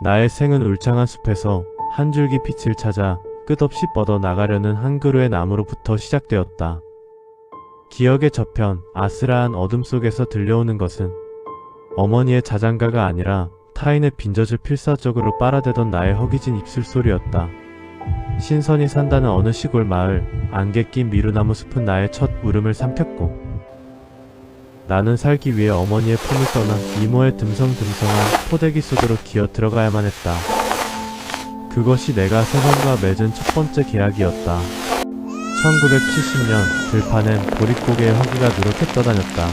나의 생은 울창한 숲에서 한 줄기 빛을 찾아 끝없이 뻗어 나가려는 한 그루의 나무로부터 시작되었다. 기억의 저편, 아스라한 어둠 속에서 들려오는 것은 어머니의 자장가가 아니라 타인의 빈젖을 필사적으로 빨아대던 나의 허기진 입술 소리였다. 신선이 산다는 어느 시골 마을, 안개 낀 미루나무 숲은 나의 첫 울음을 삼켰고, 나는 살기 위해 어머니의 품을 떠나 이모의 듬성듬성한 포대기 속으로 기어 들어가야만 했다. 그것이 내가 세상과 맺은 첫 번째 계약이었다. 1970년 들판엔 보릿고개의 허기가 누렇게 떠다녔다.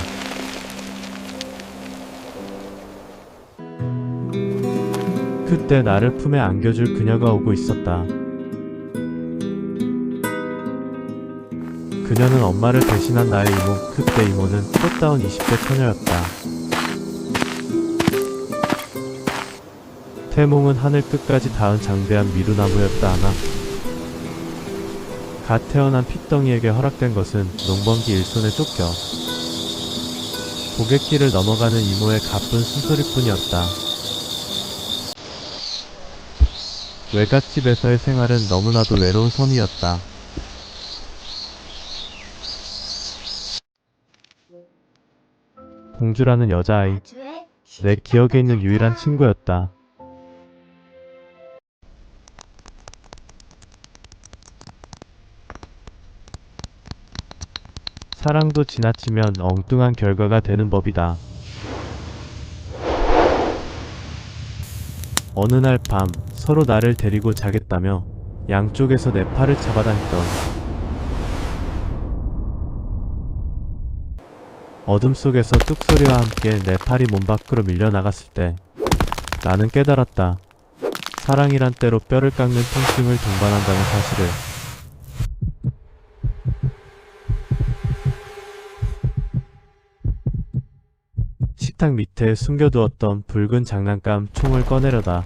그때 나를 품에 안겨줄 그녀가 오고 있었다. 그녀는 엄마를 대신한 나의 이모, 그때 이모는 꽃다운 20대 처녀였다. 태몽은 하늘 끝까지 닿은 장대한 미루나무였다 하나. 갓 태어난 핏덩이에게 허락된 것은 농번기 일손에 쫓겨 고갯길을 넘어가는 이모의 가쁜 숨소리뿐이었다. 외갓집에서의 생활은 너무나도 외로운 섬이었다. 공주라는 여자아이, 내 기억에 있는 유일한 친구였다. 사랑도 지나치면 엉뚱한 결과가 되는 법이다. 어느 날 밤, 서로 나를 데리고 자겠다며 양쪽에서 내 팔을 잡아당기던 어둠 속에서 뚝소리와 함께 내 팔이 몸 밖으로 밀려나갔을 때 나는 깨달았다. 사랑이란 때로 뼈를 깎는 통증을 동반한다는 사실을. 식탁 밑에 숨겨두었던 붉은 장난감 총을 꺼내려다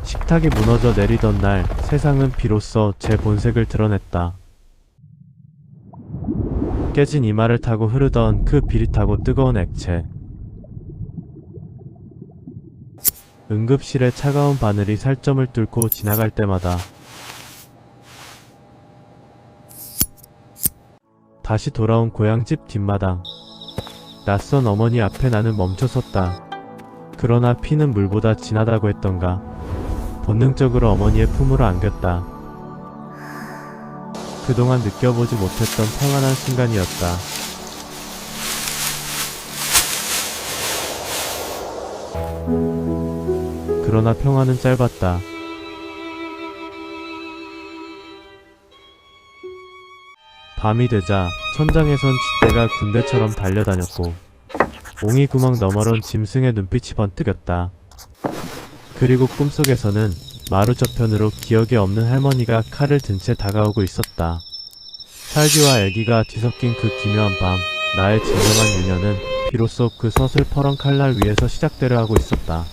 식탁이 무너져 내리던 날 세상은 비로소 제 본색을 드러냈다. 깨진 이마를 타고 흐르던 그 비릿하고 뜨거운 액체. 응급실의 차가운 바늘이 살점을 뚫고 지나갈 때마다 다시 돌아온 고향집 뒷마당. 낯선 어머니 앞에 나는 멈춰섰다. 그러나 피는 물보다 진하다고 했던가. 본능적으로 어머니의 품으로 안겼다. 그동안 느껴보지 못했던 평안한 순간이었다. 그러나 평화는 짧았다. 밤이 되자 천장에선 쥐떼가 군대처럼 달려다녔고 옹이 구멍 너머론 짐승의 눈빛이 번뜩였다. 그리고 꿈속에서는 마루 저편으로 기억에 없는 할머니가 칼을 든 채 다가오고 있었다. 살기와 애기가 뒤섞인 그 기묘한 밤, 나의 진정한 유년은 비로소 그 서슬퍼런 칼날 위에서 시작되려 하고 있었다.